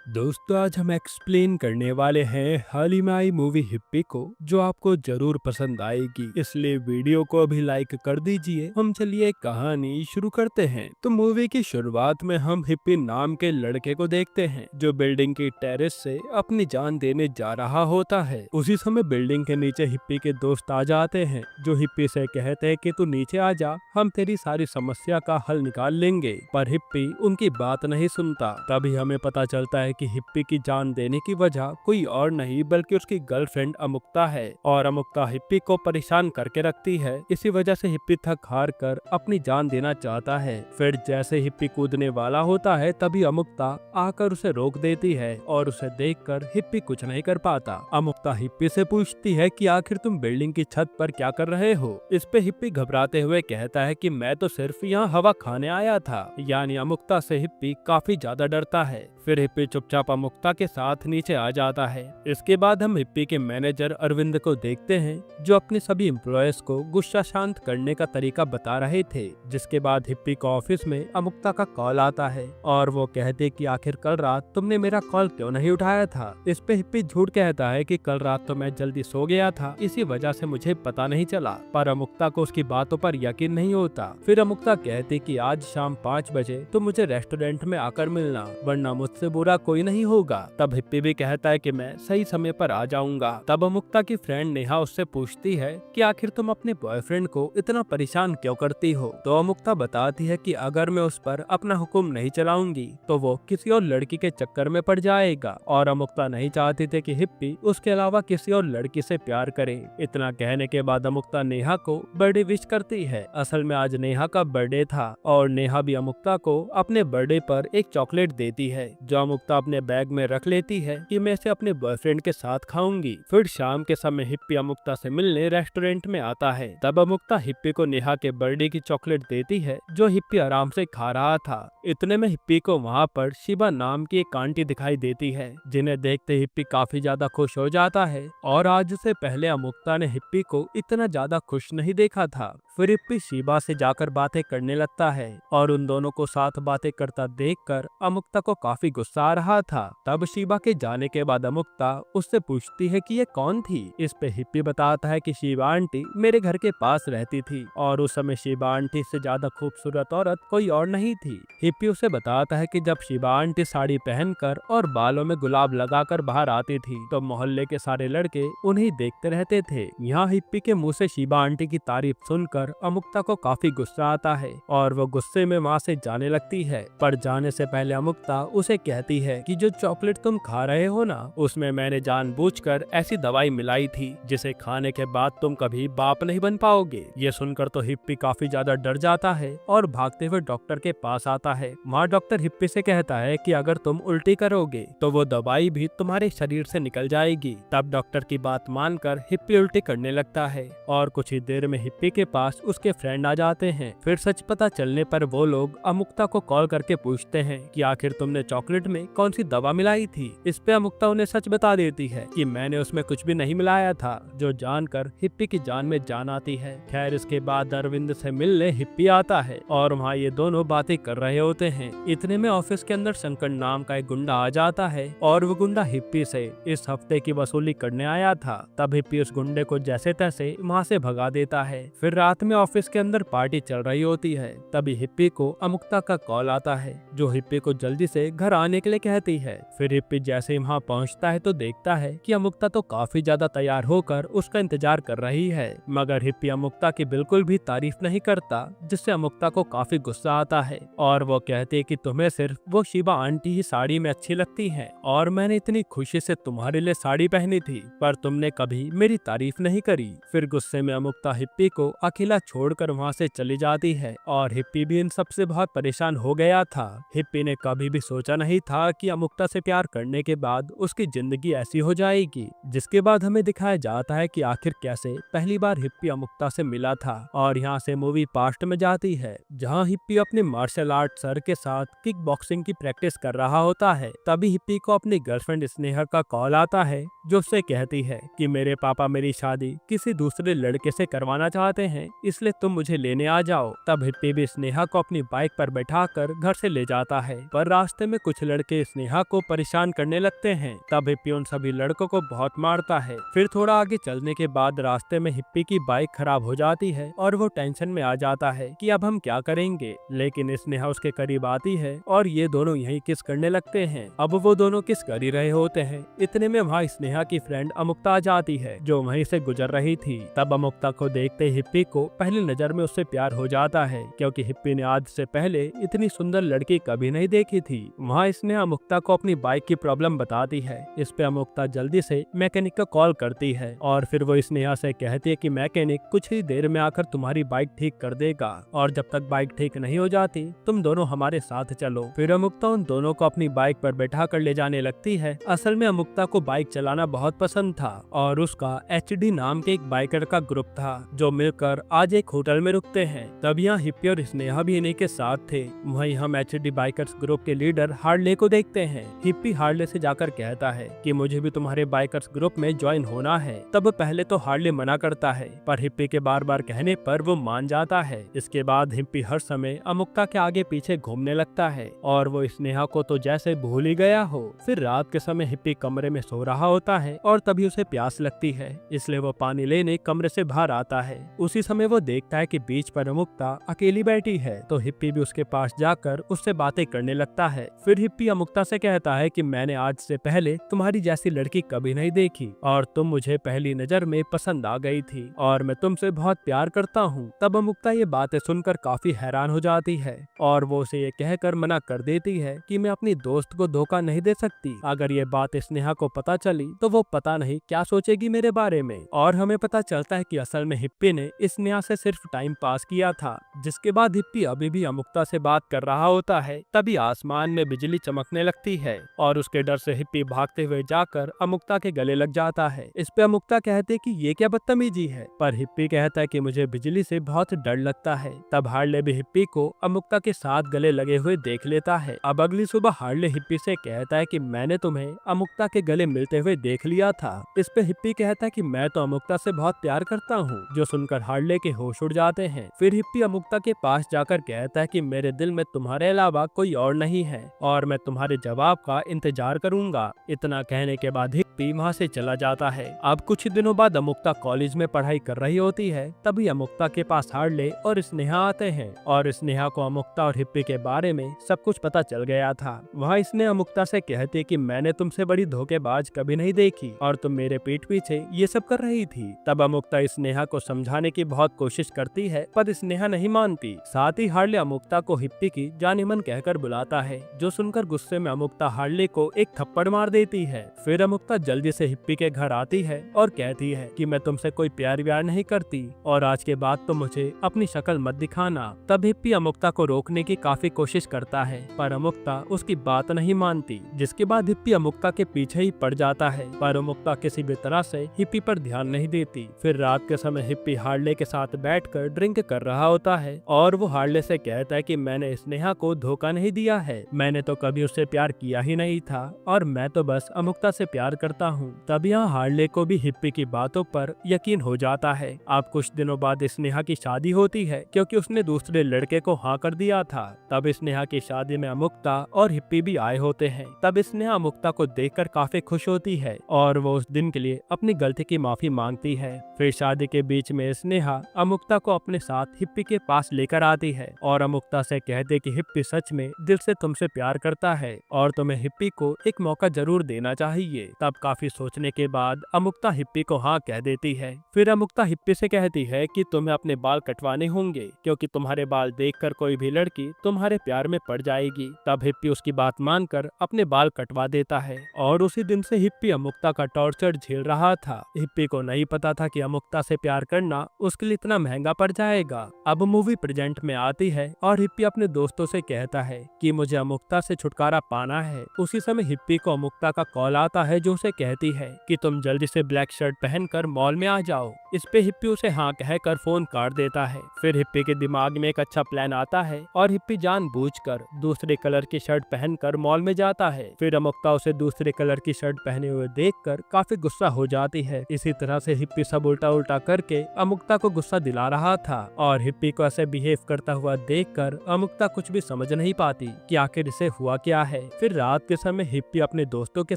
दोस्तों आज हम एक्सप्लेन करने वाले हैं हाल ही में आई मूवी हिप्पी को, जो आपको जरूर पसंद आएगी, इसलिए वीडियो को अभी लाइक कर दीजिए। हम चलिए कहानी शुरू करते हैं। तो मूवी की शुरुआत में हम हिप्पी नाम के लड़के को देखते हैं, जो बिल्डिंग की टेरेस से अपनी जान देने जा रहा होता है। उसी समय बिल्डिंग के नीचे हिप्पी के दोस्त आ जाते हैं, जो हिप्पी से कहते हैं कि तू नीचे आ जा, हम तेरी सारी समस्या का हल निकाल लेंगे। पर हिप्पी उनकी बात नहीं सुनता। तभी हमें पता चलता है कि हिप्पी की जान देने की वजह कोई और नहीं बल्कि उसकी गर्लफ्रेंड अमुक्ता है, और अमुक्ता हिप्पी को परेशान करके रखती है। इसी वजह से हिप्पी थक हार कर अपनी जान देना चाहता है। फिर जैसे हिप्पी कूदने वाला होता है, तभी अमुक्ता आकर उसे रोक देती है, और उसे देखकर हिप्पी कुछ नहीं कर पाता। अमुक्ता हिप्पी से पूछती है कि आखिर तुम बिल्डिंग की छत पर क्या कर रहे हो। इस पे हिप्पी घबराते हुए कहता है कि मैं तो सिर्फ यहाँ हवा खाने आया था। यानी अमुक्ता से हिप्पी काफी ज्यादा डरता है। फिर हिप्पी चुपचाप अमुक्ता के साथ नीचे आ जाता है। इसके बाद हम हिप्पी के मैनेजर अरविंद को देखते हैं, जो अपने सभी एम्प्लॉयज को गुस्सा शांत करने का तरीका बता रहे थे। जिसके बाद हिप्पी को ऑफिस में अमुक्ता का कॉल आता है, और वो कहते कि आखिर कल रात तुमने मेरा कॉल क्यों नहीं उठाया था। इस पे हिप्पी झूठ कहता है कि कल रात तो मैं जल्दी सो गया था, इसी वजह से मुझे पता नहीं चला। पर अमुक्ता को उसकी बातों पर यकीन नहीं होता। फिर अमुक्ता कहती कि आज शाम 5 बजे तो मुझे रेस्टोरेंट में आकर मिलना, वरना मुझसे बुरा कोई नहीं होगा। तब हिप्पी भी कहता है कि मैं सही समय पर आ जाऊंगा। तब अमुक्ता की फ्रेंड नेहा उससे पूछती है कि आखिर तुम अपने बॉयफ्रेंड को इतना परेशान क्यों करती हो। तो अमुक्ता बताती है कि अगर मैं उस पर अपना हुक्म नहीं चलाऊंगी तो वो किसी और लड़की के चक्कर में पड़ जाएगा, और अमुक्ता नहीं चाहती थी कि हिप्पी उसके अलावा किसी और लड़की से प्यार करे। इतना कहने के बाद अमुक्ता नेहा को बर्थडे विश करती है। असल में आज नेहा का बर्थडे था, और नेहा भी अमुक्ता को अपने बर्थडे पर एक चॉकलेट देती है, जो अमुक्ता अपने बैग में रख लेती है कि मैं इसे अपने बॉयफ्रेंड के साथ खाऊंगी। फिर शाम के समय हिप्पी अमुक्ता से मिलने रेस्टोरेंट में आता है। तब अमुक्ता हिप्पी को नेहा के बर्थडे की चॉकलेट देती है, जो हिप्पी आराम से खा रहा था। इतने में हिप्पी को वहाँ पर शिबा नाम की एक आंटी दिखाई देती है, जिन्हें देखते हिप्पी काफी ज्यादा खुश हो जाता है। और आज से पहले अमुक्ता ने हिप्पी को इतना ज्यादा खुश नहीं देखा था। फिर हिप्पी शिबा से जाकर बातें करने लगता है, और उन दोनों को साथ बातें करता देखकर अमुक्ता को काफी गुस्सा आ रहा था। तब शिबा के जाने के बाद अमुक्ता उससे पूछती है कि ये कौन थी। इस पे हिप्पी बताता है कि शिबा आंटी मेरे घर के पास रहती थी, और उस समय शिबा आंटी से ज्यादा खूबसूरत औरत कोई और नहीं थी। हिप्पी उसे बताता है कि जब शिबा आंटी साड़ी पहनकर और बालों में गुलाब लगाकर बाहर आती थी, तो मोहल्ले के सारे लड़के उन्हें देखते रहते थे। यहाँ हिप्पी के मुंह से शिबा आंटी की तारीफ सुनकर अमुक्ता को काफी गुस्सा आता है, और वो गुस्से में वहाँ से जाने लगती है। पर जाने से पहले अमुक्ता उसे कहती है कि जो चॉकलेट तुम खा रहे हो ना, उसमें मैंने जानबूझकर ऐसी दवाई मिलाई थी जिसे खाने के बाद तुम कभी बाप नहीं बन पाओगे। ये सुनकर तो हिप्पी काफी ज्यादा डर जाता है, और भागते हुए डॉक्टर के पास आता है। वहाँ डॉक्टर हिप्पी से कहता है कि अगर तुम उल्टी करोगे तो वो दवाई भी तुम्हारे शरीर से निकल जाएगी। तब डॉक्टर की बात मानकर हिप्पी उल्टी करने लगता है, और कुछ ही देर में हिप्पी के पास उसके फ्रेंड आ जाते हैं। फिर सच पता चलने पर वो लोग अमुक्ता को कॉल करके पूछते हैं कि आखिर तुमने चॉकलेट में कौन सी दवा मिलाई थी। इस पे अमुक्ता उन्हें सच बता देती है कि मैंने उसमें कुछ भी नहीं मिलाया था, जो जानकर हिप्पी की जान में जान आती है। खैर इसके बाद अरविंद से मिलने हिप्पी आता है, और वहाँ ये दोनों बातें कर रहे होते हैं। इतने में ऑफिस के अंदर शंकर नाम का एक गुंडा आ जाता है, और वो गुंडा हिप्पी से इस हफ्ते की वसूली करने आया था। तब हिप्पी उस गुंडे को जैसे तैसे वहाँ से भगा देता है। फिर रात में ऑफिस के अंदर पार्टी चल रही होती है। तभी हिप्पी को अमुक्ता का कॉल आता है, जो हिप्पी को जल्दी से घर आने के लिए कहती है। फिर हिप्पी जैसे ही वहाँ पहुँचता है तो देखता है कि अमुक्ता तो काफी ज्यादा तैयार होकर उसका इंतजार कर रही है, मगर हिप्पी अमुक्ता की बिल्कुल भी तारीफ नहीं करता, जिससे अमुक्ता को काफी गुस्सा आता है, और वो कहती है कि तुम्हें सिर्फ वो शिबा आंटी ही साड़ी में अच्छी लगती है, और मैंने इतनी खुशी से तुम्हारे लिए साड़ी पहनी थी, पर तुमने कभी मेरी तारीफ नहीं करी। फिर गुस्से में अमुक्ता हिप्पी को अकेला छोड़कर वहाँ से चली जाती है, और हिप्पी भी इन सबसे बहुत परेशान हो गया था। हिप्पी ने कभी भी सोचा नहीं था कि अमुक्ता से प्यार करने के बाद उसकी जिंदगी ऐसी हो जाएगी। जिसके बाद हमें दिखाया जाता है कि आखिर कैसे पहली बार हिप्पी अमुक्ता से मिला था, और यहाँ से मूवी पास्ट में जाती है, जहाँ हिप्पी अपने मार्शल आर्ट सर के साथ किक बॉक्सिंग की प्रैक्टिस कर रहा होता है। तभी हिप्पी को अपनी गर्लफ्रेंड स्नेहा का कॉल आता है, जो उससे कहती है कि मेरे पापा मेरी शादी किसी दूसरे लड़के से करवाना चाहते हैं, इसलिए तुम मुझे लेने आ जाओ। तब हिप्पी भी स्नेहा को अपनी बाइक पर बैठाकर घर से ले जाता है, पर रास्ते में कुछ कुछ लड़के स्नेहा को परेशान करने लगते हैं। तब हिप्पी उन सभी लड़कों को बहुत मारता है। फिर थोड़ा आगे चलने के बाद रास्ते में हिप्पी की बाइक खराब हो जाती है और वो टेंशन में आ जाता है कि अब हम क्या करेंगे। लेकिन स्नेहा उसके करीब आती है और ये दोनों यही किस करने लगते हैं। अब वो दोनों किस कर ही रहे होते हैं, इतने में वहाँ स्नेहा की फ्रेंड अमुक्ता आ जाती है जो वहीं से गुजर रही थी। तब अमुक्ता को देखते हिप्पी को पहली नजर में उससे प्यार हो जाता है, क्योंकि हिप्पी ने आज से पहले इतनी सुंदर लड़की कभी नहीं देखी थी। वहाँ स्नेहा अमुक्ता को अपनी बाइक की प्रॉब्लम बताती है। इस पे अमुक्ता जल्दी से मैकेनिक को कॉल करती है और फिर वो स्नेहा से कहती है कि मैकेनिक कुछ ही देर में आकर तुम्हारी बाइक ठीक कर देगा और जब तक बाइक ठीक नहीं हो जाती तुम दोनों हमारे साथ चलो। फिर अमुक्ता उन दोनों को अपनी बाइक पर बैठा कर ले जाने लगती है। असल में अमुक्ता को बाइक चलाना बहुत पसंद था और उसका HD नाम के एक बाइकर का ग्रुप था जो मिलकर आज एक होटल में रुकते हैं। तब यहाँ हिप्पी और स्नेहा भी इन्हीं के साथ थे। वहीं हम HD बाइकर्स ग्रुप के लीडर हार्ले को देखते हैं। हिप्पी हार्ले से जाकर कहता है कि मुझे भी तुम्हारे बाइकर्स ग्रुप में ज्वाइन होना है। तब पहले तो हार्ले मना करता है, पर हिप्पी के बार बार कहने पर वो मान जाता है। इसके बाद हिप्पी हर समय अमुक्ता के आगे पीछे घूमने लगता है और वो स्नेहा को तो जैसे भूल ही गया हो। फिर रात के समय हिप्पी कमरे में सो रहा होता है और तभी उसे प्यास लगती है, इसलिए वो पानी लेने कमरे से बाहर आता है। उसी समय वो देखता है कि बीच पर अमुक्ता अकेली बैठी है, तो हिप्पी भी उसके पास जाकर उससे बातें करने लगता है। फिर हिप्पी अमुक्ता से कहता है कि मैंने आज से पहले तुम्हारी जैसी लड़की कभी नहीं देखी और तुम मुझे पहली नजर में पसंद आ गई थी और मैं तुमसे बहुत प्यार करता हूँ। तब अमुक्ता ये बातें सुनकर काफी हैरान हो जाती है और वो उसे ये कहकर मना कर देती है कि मैं अपनी दोस्त को धोखा नहीं दे सकती। अगर ये बात स्नेहा को पता चली तो वो पता नहीं क्या सोचेगी मेरे बारे में। और हमें पता चलता है कि असल में हिप्पी ने स्नेहा से सिर्फ टाइम पास किया था। जिसके बाद हिप्पी अभी भी अमुक्ता से बात कर रहा होता है। तभी आसमान में बिजली चमकने लगती है और उसके डर से हिप्पी भागते हुए जाकर अमुक्ता के गले लग जाता है। इस पे अमुक्ता कहते कि ये क्या बदतमीजी है, पर हिप्पी कहता है कि मुझे बिजली से बहुत डर लगता है। तब हार्ले भी हिप्पी को अमुक्ता के साथ गले लगे हुए देख लेता है। अब अगली सुबह हार्ले हिप्पी से कहता है कि मैंने तुम्हें अमुक्ता के गले मिलते हुए देख लिया था। इस पे हिप्पी कहता है कि मैं तो अमुक्ता से बहुत प्यार करता हूँ, जो सुनकर हार्ले के होश उड़ जाते हैं। फिर हिप्पी अमुक्ता के पास जाकर कहता है कि मेरे दिल में तुम्हारे अलावा कोई और नहीं है और मैं तुम्हारे जवाब का इंतजार करूंगा। इतना कहने के बाद हिप्पी वहाँ से चला जाता है। अब कुछ दिनों बाद अमुक्ता कॉलेज में पढ़ाई कर रही होती है। तभी अमुक्ता के पास हार्ले और स्नेहा आते हैं और स्नेहा को अमुक्ता और हिप्पी के बारे में सब कुछ पता चल गया था। वहाँ इसने अमुक्ता से कहती कि मैंने तुमसे बड़ी धोखेबाज कभी नहीं देखी और तुम मेरे पीठ पीछे ये सब कर रही थी। तब अमुक्ता स्नेहा को समझाने की बहुत कोशिश करती है, पर स्नेहा नहीं मानती। साथ ही हार्ले अमुक्ता को हिप्पी की जाने मन कहकर बुलाता है, जो सुनकर गुस्से में अमुक्ता हार्ले को एक थप्पड़ मार देती है। फिर अमुक्ता जल्दी से हिप्पी के घर आती है और कहती है कि मैं तुमसे कोई प्यार व्यार नहीं करती और आज के बाद तो मुझे अपनी शक्ल मत दिखाना। तब हिप्पी अमुक्ता को रोकने की काफी कोशिश करता है, पर अमुक्ता उसकी बात नहीं मानती। जिसके बाद हिप्पी अमुक्ता के पीछे ही पड़ जाता है, पर अमुक्ता किसी भी तरह से हिप्पी पर ध्यान नहीं देती। फिर रात के समय हिप्पी हार्ले के साथ बैठकर ड्रिंक कर रहा होता है और वो हार्ले से कहता है कि मैंने स्नेहा को धोखा नहीं दिया है, मैंने तो कभी उससे प्यार किया ही नहीं था और मैं तो बस अमुक्ता से प्यार करता हूँ। तब यहाँ हार्ले को भी हिप्पी की बातों पर यकीन हो जाता है। अब कुछ दिनों बाद स्नेहा की शादी होती है, क्योंकि उसने दूसरे लड़के को हाँ कर दिया था। तब स्नेहा की शादी में अमुक्ता और हिप्पी भी आए होते हैं। तब स्नेहा अमुक्ता को देखकर काफी खुश होती है और वो उस दिन के लिए अपनी गलती की माफी मांगती है। फिर शादी के बीच में स्नेहा अमुक्ता को अपने साथ हिप्पी के पास लेकर आती है और अमुक्ता से कहते कि हिप्पी सच में दिल से तुमसे प्यार करता है और तुम्हें हिप्पी को एक मौका जरूर देना चाहिए। तब काफी सोचने के बाद अमुक्ता हिप्पी को हाँ कह देती है। फिर अमुक्ता हिप्पी से कहती है कि तुम्हें अपने बाल कटवाने होंगे, क्योंकि तुम्हारे बाल देखकर कोई भी लड़की तुम्हारे प्यार में पड़ जाएगी। तब हिप्पी उसकी बात मानकर अपने बाल कटवा देता है और उसी दिन से हिप्पी अमुक्ता का टॉर्चर झेल रहा था। हिप्पी को नहीं पता था कि अमुक्ता से प्यार करना उसके लिए इतना महंगा पड़ जाएगा। अब मूवी प्रेजेंट में आती है और हिप्पी अपने दोस्तों से कहता है कि मुझे अमुक्ता से छुटकारा पाना है। उसी समय हिप्पी को अमुक्ता का कॉल आता है, जो उसे कहती है कि तुम जल्दी से ब्लैक शर्ट पहनकर मॉल में आ जाओ। इस पे हिप्पी उसे हाँ कहकर फोन काट देता है। फिर हिप्पी के दिमाग में एक अच्छा प्लान आता है और हिप्पी जानबूझकर दूसरे कलर की शर्ट पहनकर मॉल में जाता है। फिर अमुक्ता उसे दूसरे कलर की शर्ट पहने हुए देखकर काफी गुस्सा हो जाती है। इसी तरह से हिप्पी सब उल्टा उल्टा करके अमुक्ता को गुस्सा दिला रहा था और हिप्पी को ऐसे बिहेव करता हुआ देखकर अमुक्ता कुछ भी समझ नहीं पाती कि आखिर इसे हुआ क्या है। फिर रात के समय हिप्पी अपने दोस्तों के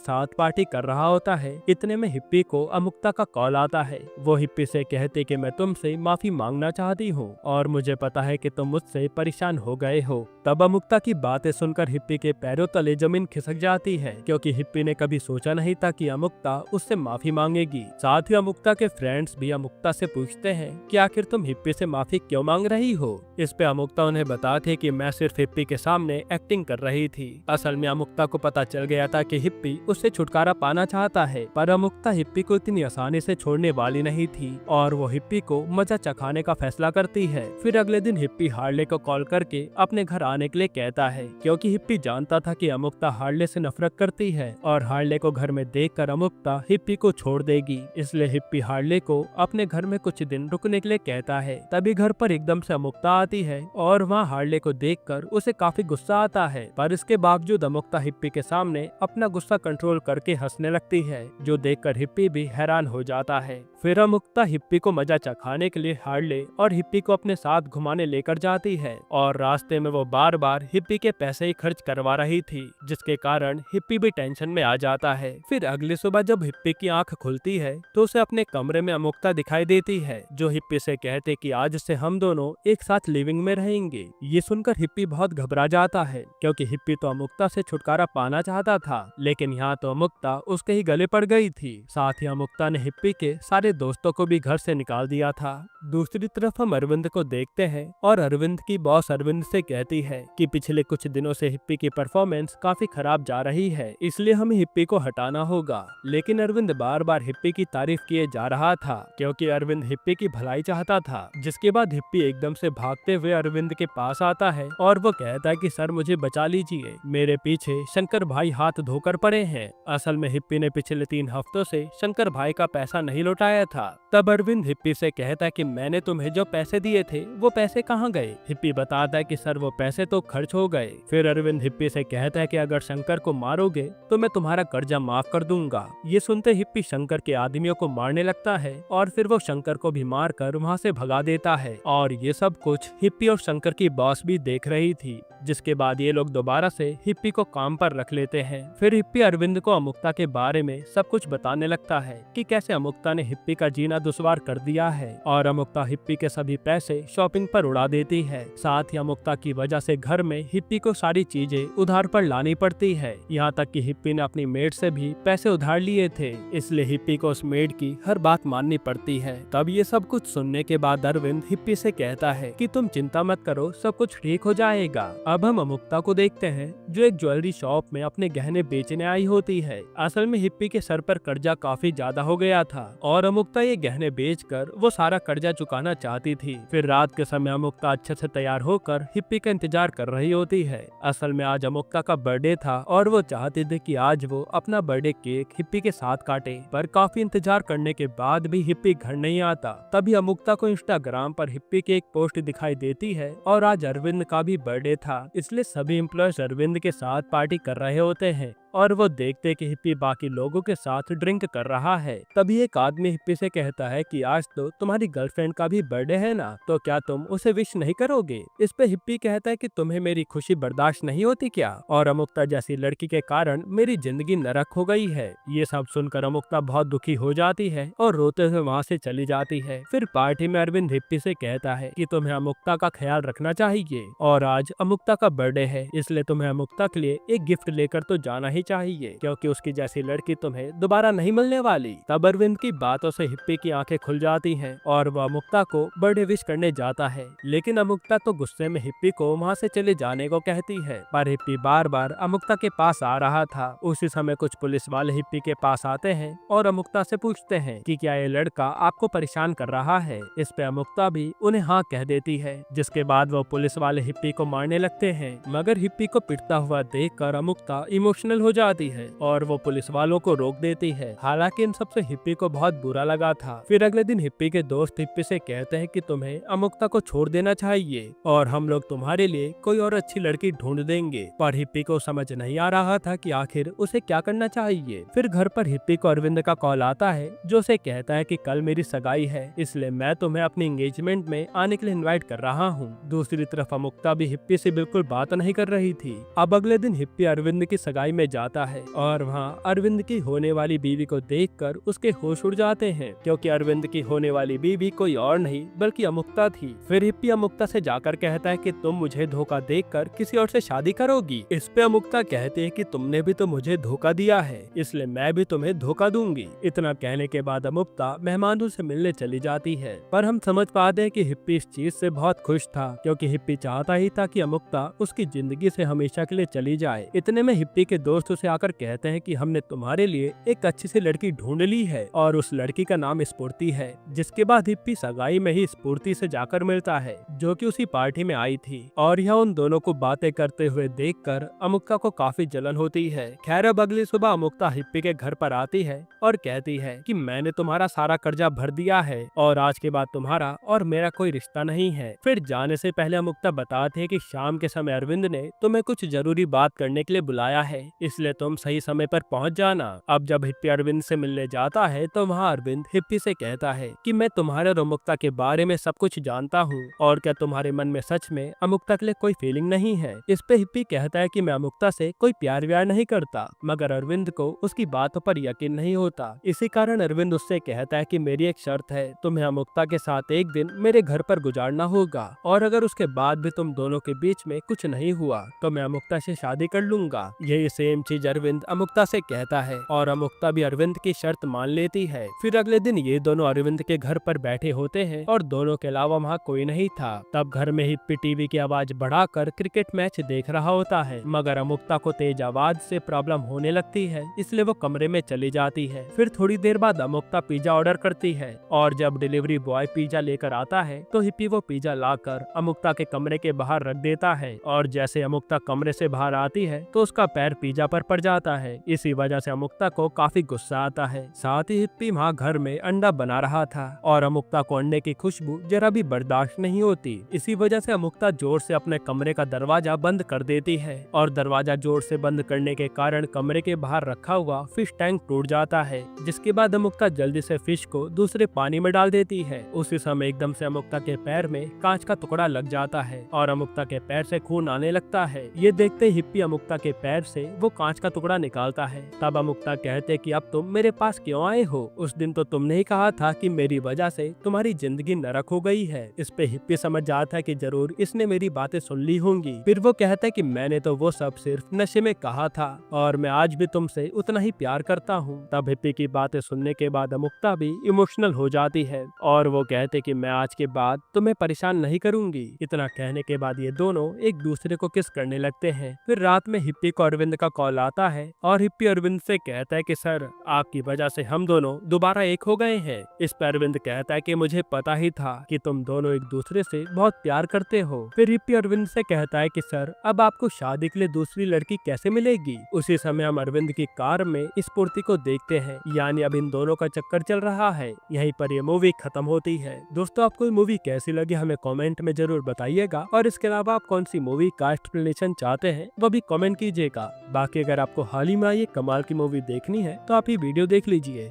साथ पार्टी कर रहा होता है। इतने में हिप्पी को अमुक्ता का कॉल आता है। वो हिप्पी से कहते कि मैं तुमसे माफी मांगना चाहती हूँ और मुझे पता है कि तुम मुझसे परेशान हो गए हो। तब अमुक्ता की बातें सुनकर हिप्पी के पैरों तले जमीन खिसक जाती है, क्योंकि हिप्पी ने कभी सोचा नहीं था कि अमुक्ता उससे माफी मांगेगी। साथ ही अमुक्ता के फ्रेंड्स भी अमुक्ता से पूछते हैं कि आखिर तुम हिप्पी से माफी क्यों मांग रही हो। इस पे अमुक्ता उन्हें बताती कि मैं सिर्फ हिप्पी के सामने एक्टिंग कर रही थी। असल में अमुक्ता को पता चल गया था कि हिप्पी उससे छुटकारा पाना चाहता है, पर अमुक्ता हिप्पी को इतनी आसानी से छोड़ने वाली नहीं थी और वो हिप्पी को मजा चखाने का फैसला करती है। फिर अगले दिन हिप्पी हार्ले को कॉल करके अपने घर आने के लिए कहता है, क्योंकि हिप्पी जानता था कि अमुक्ता हार्ले से नफरत करती है और हार्ले को घर में देखकर अमुक्ता हिप्पी को छोड़ देगी। इसलिए हिप्पी हार्ले को अपने घर में कुछ दिन रुकने के लिए कहता है। तभी घर पर एकदम से अमुक्ता आती है और वहाँ हार्ले को देखकर उसे काफी गुस्सा आता है, पर इसके बावजूद अमुक्ता हिप्पी के सामने अपना गुस्सा कंट्रोल करके हंसने लगती है, जो देखकर हिप्पी भी हैरान हो जाता है। फिर अमुक्ता हिप्पी को मजा चखाने के लिए हार्ले और हिप्पी को अपने साथ घुमाने लेकर जाती है और रास्ते में वो बार बार हिप्पी के पैसे ही खर्च करवा रही थी, जिसके कारण हिप्पी भी टेंशन में आ जाता है। फिर अगली सुबह जब हिप्पी की आंख खुलती है तो उसे अपने कमरे में अमुक्ता दिखाई देती है, जो हिप्पी से कहते कि आज से हम दोनों एक साथ लिविंग में रहेंगे। ये सुनकर हिप्पी बहुत घबरा जाता है, क्योंकि हिप्पी तो अमुक्ता से छुटकारा पाना चाहता था, लेकिन यहाँ तो अमुक्ता उसके ही गले पड़ गई थी। साथ ही अमुक्ता ने हिप्पी के सारे दोस्तों को भी घर से निकाल दिया था। दूसरी तरफ हम अरविंद को देखते हैं और अरविंद की बॉस अरविंद से कहती है कि पिछले कुछ दिनों से हिप्पी की परफॉर्मेंस काफी खराब जा रही है, इसलिए हमें हिप्पी को हटाना होगा। लेकिन अरविंद बार बार हिप्पी की तारीफ किए जा रहा था, क्योंकि अरविंद हिप्पी की भलाई चाहता था। जिसके बाद हिप्पी एकदम से भागते हुए अरविंद के पास आता है और वो कहता है कि सर मुझे बचा लीजिए, मेरे पीछे शंकर भाई हाथ धोकर पड़े हैं। असल में हिप्पी ने पिछले 3 हफ्तों से शंकर भाई का पैसा नहीं लौटाया था। तब अरविंद हिप्पी से कहता है कि मैंने तुम्हें जो पैसे दिए थे वो पैसे कहाँ गए। हिप्पी बताता है कि सर वो पैसे तो खर्च हो गए। फिर अरविंद हिप्पी से कहता है कि अगर शंकर को मारोगे तो मैं तुम्हारा कर्जा माफ कर दूंगा। ये सुनते हिप्पी शंकर के आदमियों को मारने लगता है और फिर वो शंकर को भी मार कर वहाँ से भगा देता है। और ये सब कुछ हिप्पी और शंकर की बॉस भी देख रही थी, जिसके बाद ये लोग दोबारा से हिप्पी को काम पर रख लेते हैं। फिर हिप्पी अरविंद को अमुक्ता के बारे में सब कुछ बताने लगता है कि कैसे अमुक्ता ने हिप्पी का जीना दुश्वार कर दिया है और अमुक्ता हिप्पी के सभी पैसे शॉपिंग पर उड़ा देती है। साथ ही अमुक्ता की वजह से घर में हिप्पी को सारी चीजें उधार पर लानी पड़ती है, यहाँ तक कि हिप्पी ने अपनी मेड से भी पैसे उधार लिए थे, इसलिए हिप्पी को उस मेड की हर बात माननी पड़ती है। तब ये सब कुछ सुनने के बाद अरविंद हिप्पी से कहता है कि तुम चिंता मत करो, सब कुछ ठीक हो जाएगा। अब हम अमुक्ता को देखते हैं, जो एक ज्वेलरी शॉप में अपने गहने बेचने आई होती है। असल में हिप्पी के सर पर कर्जा काफी ज्यादा हो गया था और अमुक्ता ये गहने बेचकर वो सारा कर्जा चुकाना चाहती थी। फिर रात के समय अमुक्ता अच्छे से तैयार होकर हिप्पी का इंतजार कर रही होती है। असल में आज अमुक्ता का बर्थडे था और वो चाहती थी कि आज वो अपना बर्थडे केक हिप्पी के साथ काटे, पर काफी इंतजार करने के बाद भी हिप्पी घर नहीं आता। तभी अमुक्ता को इंस्टाग्राम पर हिप्पी की एक पोस्ट दिखाई देती है और आज अरविंद का भी बर्थडे था, इसलिए सभी एम्प्लॉयज अरविंद के साथ पार्टी कर रहे होते हैं और वो देखते कि हिप्पी बाकी लोगों के साथ ड्रिंक कर रहा है। तभी एक आदमी हिप्पी से कहता है कि आज तो तुम्हारी गर्लफ्रेंड का भी बर्थडे है ना, तो क्या तुम उसे विश नहीं करोगे। इस पे हिप्पी कहता है कि तुम्हें मेरी खुशी बर्दाश्त नहीं होती क्या, और अमुक्ता जैसी लड़की के कारण मेरी जिंदगी नरक हो गई है। ये सब सुनकर अमुक्ता बहुत दुखी हो जाती है और रोते हुए वहाँ से चली जाती है। फिर पार्टी में अरविंद हिप्पी से कहता है कि तुम्हें अमुक्ता का ख्याल रखना चाहिए और आज अमुक्ता का बर्थडे है, इसलिए तुम्हें अमुक्ता के लिए एक गिफ्ट लेकर तो जाना ही चाहिए, क्योंकि उसकी जैसी लड़की तुम्हें दोबारा नहीं मिलने वाली। तब अरविंद की बातों से हिप्पी की आंखें खुल जाती हैं और वह अमुक्ता को बर्थडे विश करने जाता है, लेकिन अमुक्ता तो गुस्से में हिप्पी को वहाँ से चले जाने को कहती है, पर हिप्पी बार बार अमुक्ता के पास आ रहा था। उसी समय कुछ पुलिस वाले हिप्पी के पास आते हैं और अमुक्ता से पूछते हैं कि क्या ये लड़का आपको परेशान कर रहा है। इस पे अमुक्ता भी उन्हें हाँ कह देती है, जिसके बाद वो पुलिस वाले हिप्पी को मारने लगते हैं, मगर हिप्पी को पिटता हुआ देखकर अमुक्ता इमोशनल हो जाती है और वो पुलिस वालों को रोक देती है। हालांकि इन सबसे हिप्पी को बहुत बुरा लगा था। फिर अगले दिन हिप्पी के दोस्त हिप्पी से कहते हैं कि तुम्हें अमुक्ता को छोड़ देना चाहिए और हम लोग तुम्हारे लिए कोई और अच्छी लड़की ढूंढ देंगे। पर हिप्पी को समझ नहीं आ रहा था कि आखिर उसे क्या करना चाहिए। फिर घर पर हिप्पी को अरविंद का कॉल आता है जो उसे कहता है कि कल मेरी सगाई है, इसलिए मैं तुम्हें अपनी एंगेजमेंट में आने के लिए इनवाइट कर रहा हूँ। दूसरी तरफ अमुक्ता भी हिप्पी से बिल्कुल बात नहीं कर रही थी। अब अगले दिन हिप्पी अरविंद की सगाई में जाता है और वहाँ अरविंद की होने वाली बीवी को देखकर उसके होश उड़ जाते हैं, क्योंकि अरविंद की होने वाली बीवी कोई और नहीं बल्कि अमुक्ता थी। फिर हिप्पी अमुक्ता से जाकर कहता है कि तुम मुझे धोखा देकर किसी और से शादी करोगी। इस पे अमुक्ता कहती है कि तुमने भी तो मुझे धोखा दिया है, इसलिए मैं भी तुम्हें धोखा दूंगी। इतना कहने के बाद अमुक्ता मेहमानों से मिलने चली जाती है। पर हम समझ पाते हैं कि हिप्पी इस चीज से बहुत खुश था, क्योंकि हिप्पी चाहता ही था कि अमुक्ता उसकी जिंदगी से हमेशा के लिए चली जाए। इतने में हिप्पी के दोस्त उसे आकर कहते हैं कि हमने तुम्हारे लिए एक अच्छी सी लड़की ढूंढ ली है और उस लड़की का नाम स्फूर्ति है। जिसके बाद हिप्पी सगाई में ही स्फूर्ति से जाकर मिलता है, जो कि उसी पार्टी में आई थी। और यह उन दोनों को बातें करते हुए देखकर अमुक्ता को काफी जलन होती है। खैर अब अगली सुबह अमुक्ता हिप्पी के घर पर आती है और कहती है कि मैंने तुम्हारा सारा कर्जा भर दिया है और आज के बाद तुम्हारा और मेरा कोई रिश्ता नहीं है। फिर जाने से पहले अमुक्ता बताती है कि शाम के समय अरविंद ने तुम्हें कुछ जरूरी बात करने के लिए बुलाया है, इसलिए तुम सही समय पर पहुंच जाना। अब जब हिप्पी अरविंद से मिलने जाता है तो वहाँ अरविंद हिप्पी से कहता है कि मैं तुम्हारे और अमुक्ता के बारे में सब कुछ जानता हूँ और क्या तुम्हारे मन में सच में अमुक्ता के लिए कोई फीलिंग नहीं है। इस पे हिप्पी कहता है कि मैं अमुक्ता से कोई प्यार व्यार नहीं करता, मगर अरविंद को उसकी बातों पर यकीन नहीं होता। इसी कारण अरविंद उससे कहता है कि मेरी एक शर्त है, तुम्हें अमुक्ता के साथ एक दिन मेरे घर पर गुजारना होगा और अगर उसके बाद भी तुम दोनों के बीच में कुछ नहीं हुआ तो मैं अमुक्ता से शादी कर लूंगा। यही सेम चीज अरविंद अमुक्ता से कहता है और अमुक्ता भी अरविंद की शर्त मान लेती है। फिर अगले दिन ये दोनों अरविंद के घर पर बैठे होते हैं और दोनों के अलावा वहाँ कोई नहीं था। तब घर में हिप्पी टीवी की आवाज बढ़ाकर क्रिकेट मैच देख रहा होता है, मगर अमुक्ता को तेज आवाज से प्रॉब्लम होने लगती है, इसलिए वो कमरे में चली जाती है। फिर थोड़ी देर बाद अमुक्ता पिज्जा ऑर्डर करती है और जब डिलीवरी बॉय पिज्जा लेकर आता है तो हिप्पी वो पिज्जा लाकर अमुक्ता के कमरे के बाहर रख देता है और जैसे अमुक्ता कमरे से बाहर आती है तो उसका पैर पिज्जा पर पड़ जाता है। इसी वजह से अमुक्ता को काफी गुस्सा आता है। साथ ही हिप्पी वहाँ घर में अंडा बना रहा था और अमुक्ता को अंडे की खुशबू जरा भी बर्दाश्त नहीं होती। इसी वजह से अमुक्ता जोर से अपने कमरे का दरवाजा बंद कर देती है और दरवाजा जोर से बंद करने के कारण कमरे के बाहर रखा हुआ फिश टैंक टूट जाता है। जिसके बाद अमुक्ता जल्दी से फिश को दूसरे पानी में डाल देती है। उसी समय एकदम से अमुक्ता के पैर में कांच का टुकड़ा लग जाता है और अमुक्ता के पैर से खून आने लगता है। ये देखते हिप्पी अमुक्ता के पैर से वो कांच का टुकड़ा निकालता है। तब अमुक्ता कहते कि अब तुम मेरे पास क्यों आए हो, उस दिन तो तुमने ही कहा था कि मेरी वजह से तुम्हारी जिंदगी नरक हो गई है। इस पे हिप्पी समझ जाता है कि जरूर इसने मेरी बातें सुन ली होंगी। फिर वो कहता है कि मैंने तो वो सब सिर्फ नशे में कहा था और मैं आज भी तुमसे उतना ही प्यार करता हूँ। तब हिप्पी की बातें सुनने के बाद अमुक्ता भी इमोशनल हो जाती है और वो कहते कि मैं आज के बाद तुम्हें परेशान नहीं करूंगी। इतना कहने के बाद ये दोनों एक दूसरे को किस करने लगते हैं। फिर रात में हिप्पी को अरविंद का कॉल आता है और हिप्पी अरविंद से कहता है कि सर आपकी वजह से हम दोनों दोबारा एक हो गए हैं। इस पर अरविंद कहता है कि मुझे पता ही था कि तुम दोनों एक दूसरे से बहुत प्यार करते हो। फिर हिप्पी अरविंद से कहता है कि सर अब आपको शादी के लिए दूसरी लड़की कैसे मिलेगी। उसी समय हम अरविंद की कार में स्फूर्ति को देखते हैं, यानी अब इन दोनों का चक्कर चल रहा है। यहीं पर ये मूवी खत्म होती है। दोस्तों आपको ये मूवी कैसी लगी हमें कमेंट में जरूर बताइएगा और इसके अलावा आप कौन सी मूवी का एक्सप्लेनेशन चाहते हैं वो भी कमेंट कीजिएगा। बाकी अगर आपको हाल ही में ये कमाल की मूवी देखनी है तो आप ये वीडियो देख लीजिए।